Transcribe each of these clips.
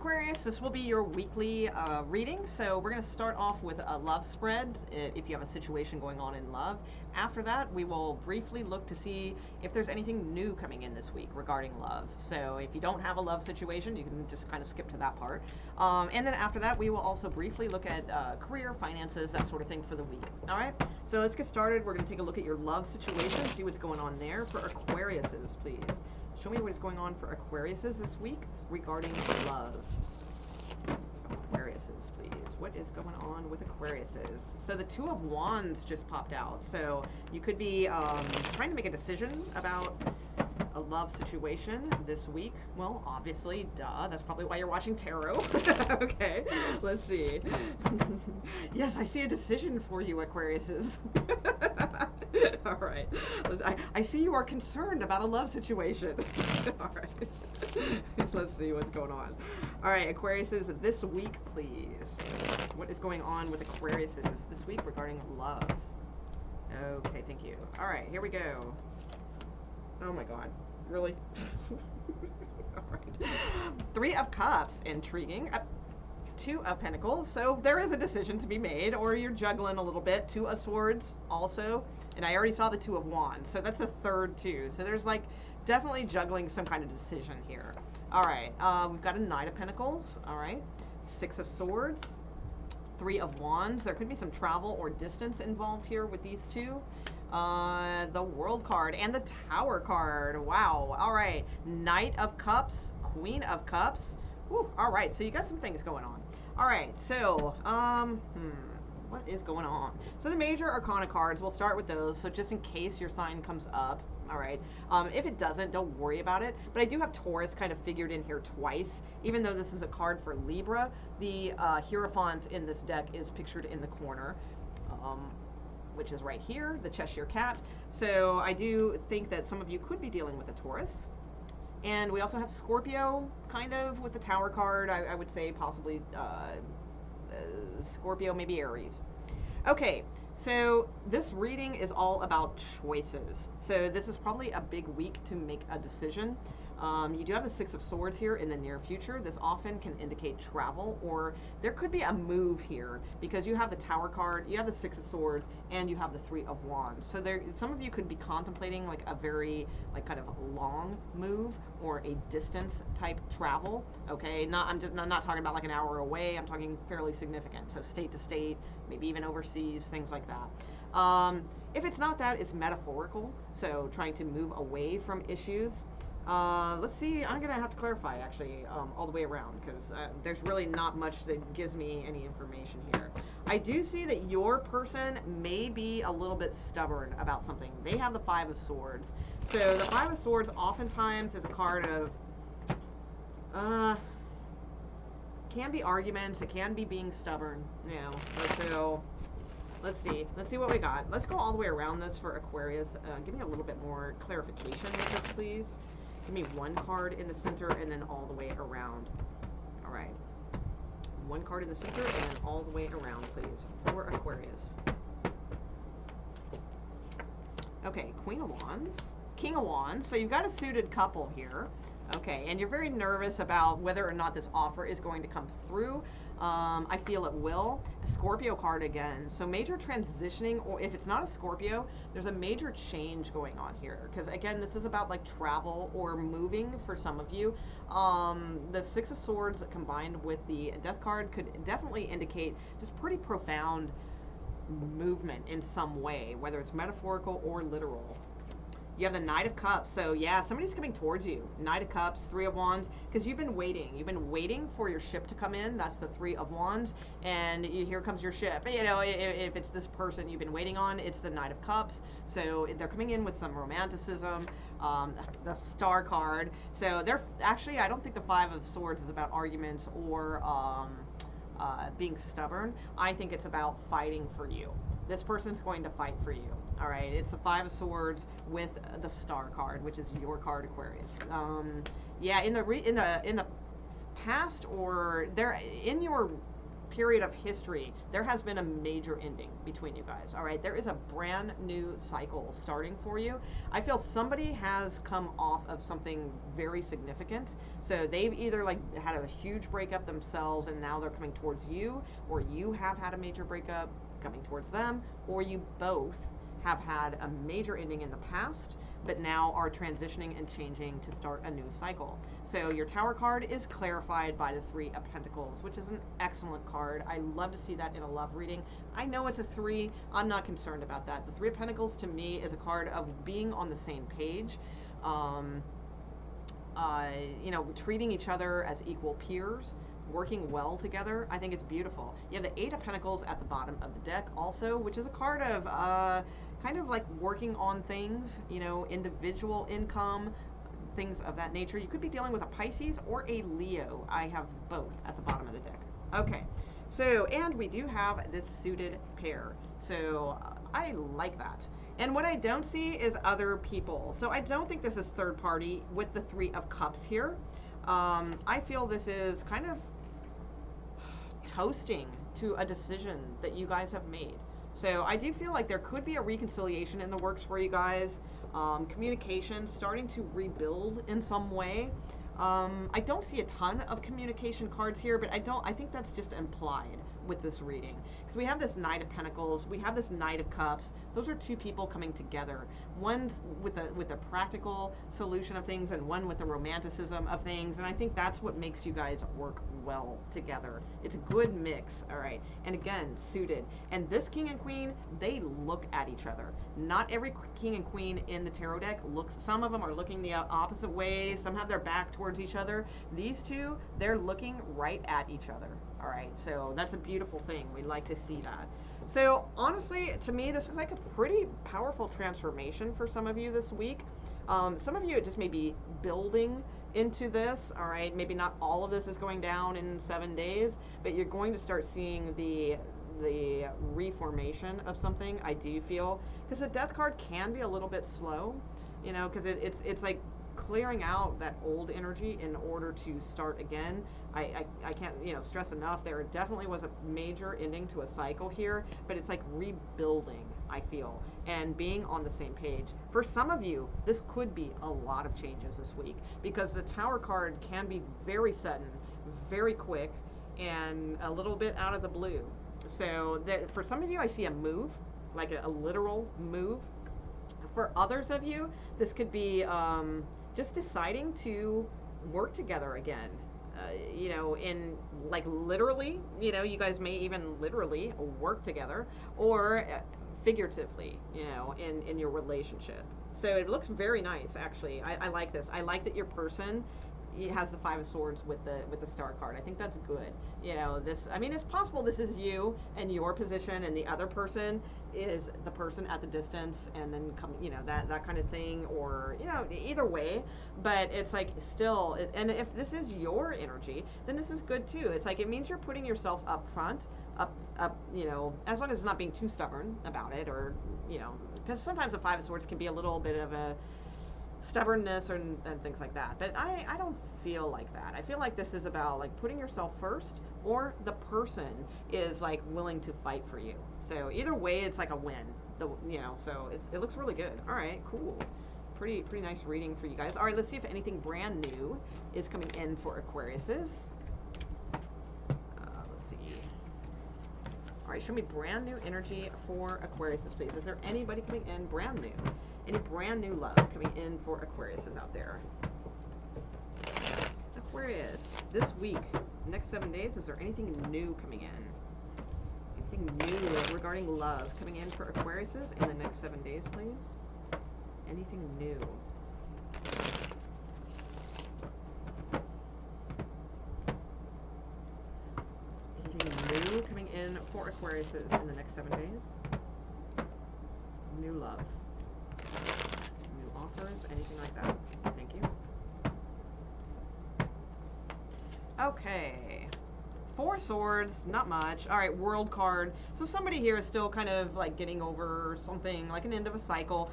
Aquarius, this will be your weekly reading. So we're going to start off with a love spread if you have a situation going on in love. After that, we will briefly look to see if there's anything new coming in this week regarding love. So if you don't have a love situation, you can just kind of skip to that part. And then after that, we will also briefly look at career, finances, that sort of thing for the week. All right, so let's get started. We're going to take a look at your love situation, see what's going on there. For Aquariuses, please. Show me what is going on for Aquariuses this week regarding love. Aquariuses, please. What is going on with Aquariuses? So the Two of Wands just popped out. So you could be trying to make a decision about a love situation this week. Well, obviously, duh. That's probably why you're watching tarot. Okay, let's see. Yes, I see a decision for you, Aquariuses. All right. I see you are concerned about a love situation. All right. Let's see what's going on. All right, Aquariuses, this week, please. What is going on with Aquariuses this week regarding love? Okay, thank you. All right, here we go. Oh my God. Really? All right. Three of Cups. Intriguing. Two of Pentacles. So there is a decision to be made, or you're juggling a little bit. Two of Swords also. And I already saw the Two of Wands. So that's the third two. So there's like definitely juggling some kind of decision here. All right. We've got a Knight of Pentacles. All right. Six of Swords. Three of Wands. There could be some travel or distance involved here with these two. The World card and the Tower card. Wow. All right. Knight of Cups. Queen of Cups. Whew. All right. So you got some things going on. All right. So, what is going on? So the major arcana cards, we'll start with those. So just in case your sign comes up, all right. If it doesn't, don't worry about it. But I do have Taurus kind of figured in here twice. Even though this is a card for Libra, the Hierophant in this deck is pictured in the corner, which is right here, the Cheshire Cat. So I do think that some of you could be dealing with a Taurus. And we also have Scorpio, kind of, with the Tower card. I would say possibly Scorpio, maybe Aries. Okay, so this reading is all about choices. So this is probably a big week to make a decision. You do have the Six of Swords here in the near future. This often can indicate travel, or there could be a move here because you have the Tower card, you have the Six of Swords, and you have the Three of Wands. So there, some of you could be contemplating like a very like kind of long move or a distance type travel. Okay, I'm not talking about like an hour away. I'm talking fairly significant. So state to state, maybe even overseas, things like that. If it's not that, it's metaphorical. So trying to move away from issues. Let's see, I'm going to have to clarify actually all the way around because there's really not much that gives me any information here. I do see that your person may be a little bit stubborn about something. They have the Five of Swords. So the Five of Swords oftentimes is a card of, can be arguments, it can be being stubborn, you know. So let's see what we got. Let's go all the way around this for Aquarius. Give me a little bit more clarification with this, please. Give me one card in the center and then all the way around. All right. One card in the center and then all the way around, please, for Aquarius. Okay, Queen of Wands. King of Wands. So you've got a suited couple here. Okay, and you're very nervous about whether or not this offer is going to come through. I feel it will. A Scorpio card again. So major transitioning, or if it's not a Scorpio, there's a major change going on here. Because again, this is about like travel or moving for some of you. The Six of Swords combined with the Death card could definitely indicate just pretty profound movement in some way, whether it's metaphorical or literal. You have the Knight of Cups. So yeah, somebody's coming towards you. Knight of Cups, Three of Wands, because you've been waiting. You've been waiting for your ship to come in. That's the Three of Wands. And here comes your ship. You know, if it's this person you've been waiting on, it's the Knight of Cups. So they're coming in with some romanticism. The Star card. So they're actually, I don't think the Five of Swords is about arguments or being stubborn. I think it's about fighting for you. This person's going to fight for you. All right, it's the Five of Swords with the Star card, which is your card, Aquarius. Yeah, in the past, or there in your period of history, there has been a major ending between you guys. All right, there is a brand new cycle starting for you. I feel somebody has come off of something very significant. So they've either like had a huge breakup themselves and now they're coming towards you, or you have had a major breakup coming towards them, or you both have had a major ending in the past, but now are transitioning and changing to start a new cycle. So your Tower card is clarified by the Three of Pentacles, which is an excellent card. I love to see that in a love reading. I know it's a 3. I'm not concerned about that. The Three of Pentacles to me is a card of being on the same page. You know, treating each other as equal peers, working well together. I think it's beautiful. You have the Eight of Pentacles at the bottom of the deck also, which is a card of kind of like working on things, you know, individual income, things of that nature. You could be dealing with a Pisces or a Leo. I have both at the bottom of the deck. Okay, so, and we do have this suited pair. So I like that. And what I don't see is other people. So I don't think this is third party with the Three of Cups here. I feel this is kind of toasting to a decision that you guys have made. So I do feel like there could be a reconciliation in the works for you guys. Communication starting to rebuild in some way. I don't see a ton of communication cards here, but I think that's just implied with this reading. Because we have this Knight of Pentacles, we have this Knight of Cups. Those are two people coming together. One's with a practical solution of things and one with the romanticism of things. And I think that's what makes you guys work well together. It's a good mix, all right? And again, suited. And this King and Queen, they look at each other. Not every King and Queen in the tarot deck looks, some of them are looking the opposite way, some have their back towards each other. These two, they're looking right at each other, all right? So that's a beautiful thing. We like to see that. So honestly, to me, this is like a pretty powerful transformation for some of you this week. Some of you, it just may be building into this, all right? Maybe not all of this is going down in 7 days, but you're going to start seeing the reformation of something, I do feel. Because the Death card can be a little bit slow, you know, because it's like clearing out that old energy in order to start again. I can't, you know, stress enough, there definitely was a major ending to a cycle here, but it's like rebuilding, I feel, and being on the same page. For some of you, this could be a lot of changes this week, because the Tower card can be very sudden, very quick, and a little bit out of the blue. So for some of you, I see a move, like a literal move. For others of you, this could be just deciding to work together again. You know, in like literally, you know, you guys may even literally work together, or figuratively, you know, in your relationship. So it looks very nice, actually. I like this. I like that your person has the Five of Swords with the Star card. I think that's good. You know, this, I mean, it's possible this is you and your position, and the other person is the person at the distance, and then come, you know, that kind of thing, or, you know, either way. But it's like still, and if this is your energy, then this is good too. It's like, it means you're putting yourself up front, up, you know, as long as it's not being too stubborn about it, or, you know, because sometimes the Five of Swords can be a little bit of a stubbornness and things like that. But I don't feel like that. I feel like this is about like putting yourself first, or the person is like willing to fight for you. So either way, it's like a win. You know, so it looks really good. All right, cool. Pretty nice reading for you guys. All right, let's see if anything brand new is coming in for Aquariuses. Let's see. All right, show me brand new energy for Aquariuses, please. Is there anybody coming in brand new? Any brand new love coming in for Aquariuses out there? Aquarius, this week, next 7 days, is there anything new coming in? Anything new regarding love coming in for Aquariuses in the next 7 days, please? Anything new? Anything new coming in for Aquariuses in the next 7 days? New love. New offers, anything like that? Thank you. Okay. Four Swords, not much. All right, World card. So somebody here is still kind of like getting over something, like an end of a cycle,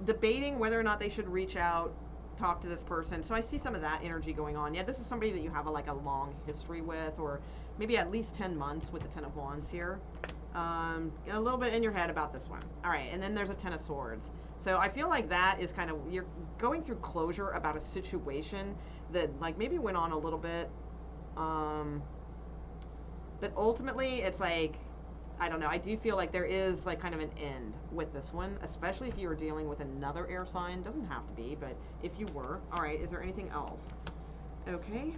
debating whether or not they should reach out, talk to this person. So I see some of that energy going on. Yeah, this is somebody that you have like a long history with, or maybe at least 10 months with the Ten of Wands here. A little bit in your head about this one. All right, and then there's a Ten of Swords. So I feel like that is kind of, you're going through closure about a situation that like maybe went on a little bit. But ultimately it's like, I don't know, I do feel like there is like kind of an end with this one, especially if you were dealing with another air sign. Doesn't have to be, but if you were. All right, is there anything else? Okay.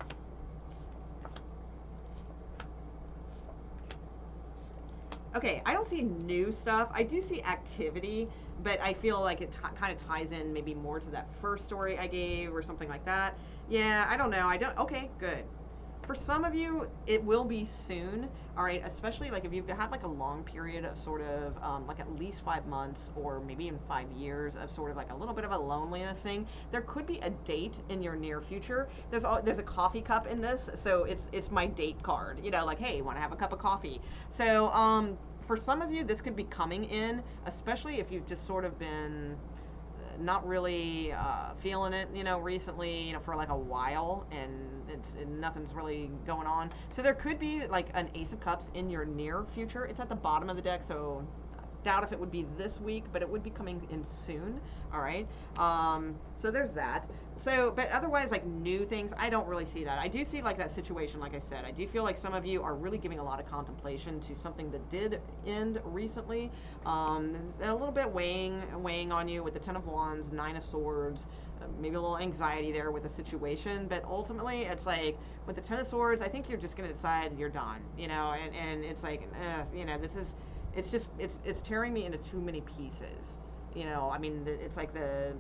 Okay, I don't see new stuff. I do see activity, but I feel like it kind of ties in maybe more to that first story I gave or something like that. Yeah, I don't know. I don't. Okay, good. For some of you, it will be soon. All right, especially like if you've had like a long period of sort of like at least 5 months or maybe even 5 years of sort of like a little bit of a loneliness thing. There could be a date in your near future. There's a coffee cup in this, so it's my date card. You know, like hey, want to have a cup of coffee? So for some of you, this could be coming in, especially if you've just sort of been not really feeling it, you know, recently, you know, for like a while, and nothing's really going on. So there could be like an Ace of Cups in your near future. It's at the bottom of the deck, so doubt if it would be this week, but it would be coming in soon. All right. So there's that. So, but otherwise, like new things, I don't really see that. I do see like that situation, like I said, I do feel like some of you are really giving a lot of contemplation to something that did end recently. A little bit weighing on you with the Ten of Wands, Nine of Swords, maybe a little anxiety there with the situation, but ultimately it's like with the Ten of Swords, I think you're just going to decide you're done, you know, and it's like, you know, this is, it's tearing me into too many pieces. You know, I mean, it's like the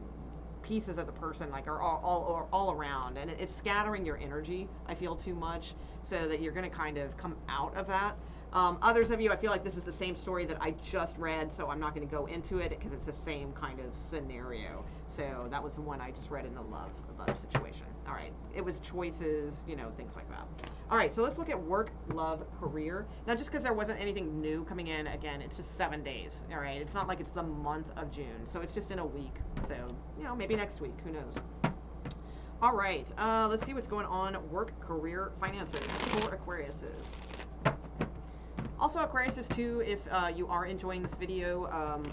pieces of the person like are all around, and it's scattering your energy, I feel, too much, so that you're going to kind of come out of that. Others of you, I feel like this is the same story that I just read, so I'm not going to go into it because it's the same kind of scenario. So that was the one I just read in the love situation. All right, it was choices, you know, things like that. All right, so let's look at work, love, career. Now, just because there wasn't anything new coming in, again, it's just 7 days. All right, it's not like it's the month of June, so it's just in a week. So, you know, maybe next week, who knows? All right, let's see what's going on. Work, career, finances for Aquariuses. Also, Aquariuses too, if you are enjoying this video,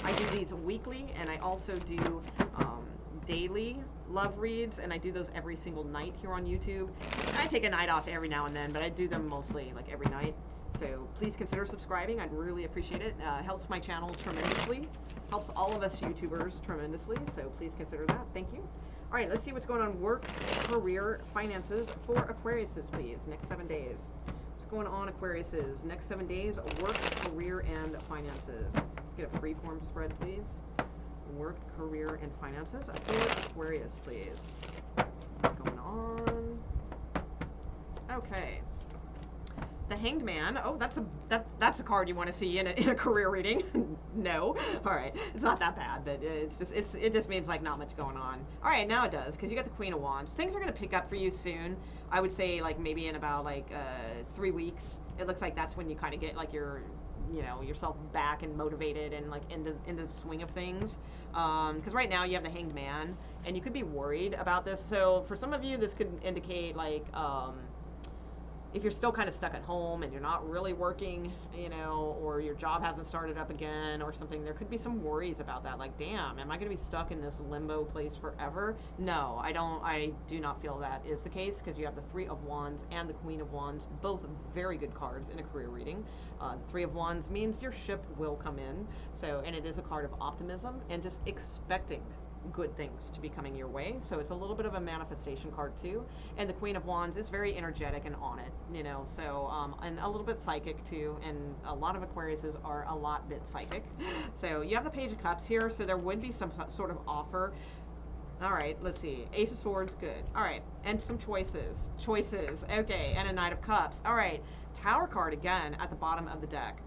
I do these weekly, and I also do daily love reads, and I do those every single night here on YouTube. I take a night off every now and then, but I do them mostly like every night. So please consider subscribing. I'd really appreciate it. Helps my channel tremendously. Helps all of us YouTubers tremendously. So please consider that. Thank you. All right, let's see what's going on. Work, career, finances for Aquariuses, please. Next 7 days. What's going on, Aquariuses? Next 7 days, work, career, and finances. Let's get a freeform spread, please. Work, career, and finances for Aquarius, please. What's going on? Okay. The Hanged Man. Oh, that's a card you want to see in a career reading. No. All right. It's not that bad, but it just means like not much going on. All right, now it does, because you got the Queen of Wands. Things are going to pick up for you soon. I would say like maybe in about like 3 weeks. It looks like that's when you kind of get like your, you know, yourself back and motivated and like into the swing of things. Because right now you have the Hanged Man, and you could be worried about this. So for some of you, this could indicate like if you're still kind of stuck at home and you're not really working, you know, or your job hasn't started up again or something, there could be some worries about that. Like, damn, am I going to be stuck in this limbo place forever? No, I do not feel that is the case, because you have the Three of Wands and the Queen of Wands, both very good cards in a career reading. The Three of Wands means your ship will come in. So, and it is a card of optimism and just expecting good things to be coming your way. So it's a little bit of a manifestation card too. And the Queen of Wands is very energetic and on it, you know, so and a little bit psychic too, and a lot of Aquariuses are a lot bit psychic. So you have the Page of Cups here, so there would be some sort of offer. All right, let's see. Ace of Swords, good. All right, and some choices. Okay, and a Knight of Cups. All right, Tower card again at the bottom of the deck.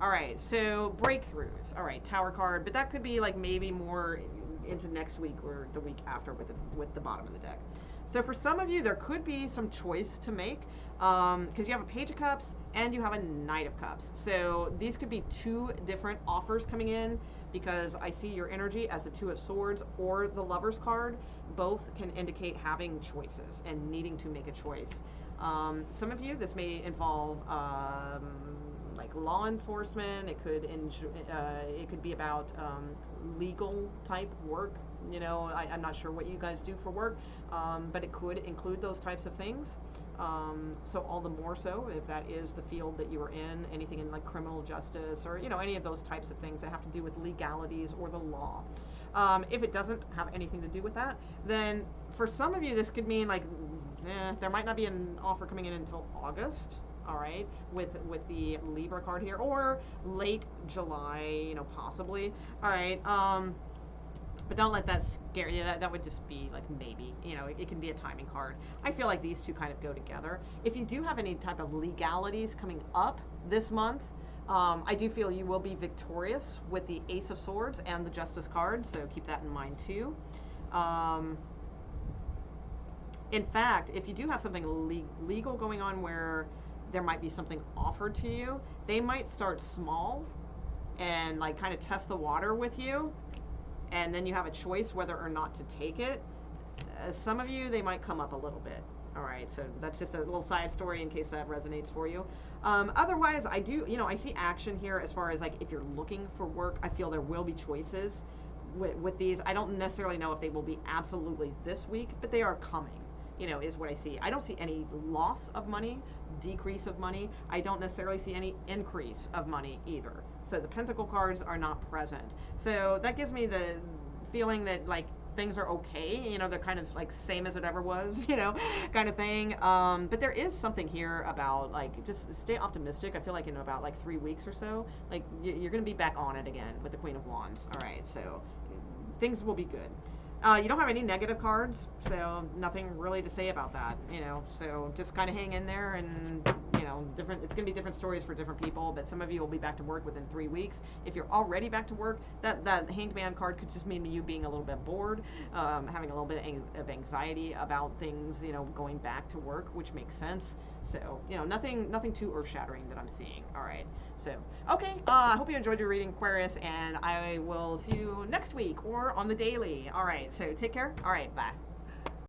All right, so breakthroughs. All right, Tower card, but that could be like maybe more into next week or the week after with the bottom of the deck. So for some of you, there could be some choice to make, because you have a Page of Cups and you have a Knight of Cups. So these could be 2 different offers coming in, because I see your energy as the Two of Swords or the Lover's card. Both can indicate having choices and needing to make a choice. Some of you, this may involve like law enforcement. It could be about legal type work. You know, I'm not sure what you guys do for work, but it could include those types of things. So all the more so if that is the field that you are in, anything in like criminal justice or, you know, any of those types of things that have to do with legalities or the law. If it doesn't have anything to do with that, then for some of you, this could mean like, there might not be an offer coming in until August. All right, with the Libra card here, or late July, you know, possibly. All right, but don't let that scare you. That would just be like maybe, you know, it can be a timing card. I feel like these two kind of go together. If you do have any type of legalities coming up this month, I do feel you will be victorious with the Ace of Swords and the Justice card, so keep that in mind too. In fact, if you do have something legal going on where there might be something offered to you, they might start small and like kind of test the water with you, and then you have a choice whether or not to take it. Some of you, they might come up a little bit. All right, so that's just a little side story in case that resonates for you. Otherwise, I do, you know, I see action here as far as like if you're looking for work. I feel there will be choices with these. I don't necessarily know if they will be absolutely this week, but they are coming, you know, is what I see. I don't see any loss of money, decrease of money. I don't necessarily see any increase of money either. So the Pentacle cards are not present. So that gives me the feeling that like things are okay, you know, they're kind of like same as it ever was, you know, kind of thing. But there is something here about like, just stay optimistic. I feel like in about like 3 weeks or so, like you're going to be back on it again with the Queen of Wands. All right, so things will be good. You don't have any negative cards, so nothing really to say about that, you know, so just kind of hang in there, and, you know, it's going to be different stories for different people, but some of you will be back to work within 3 weeks. If you're already back to work, that Hanged Man card could just mean you being a little bit bored, having a little bit of anxiety about things, you know, going back to work, which makes sense. So, you know, nothing too earth-shattering that I'm seeing. All right. So, okay. I hope you enjoyed your reading, Aquarius, and I will see you next week or on the daily. All right. So, take care. All right. Bye.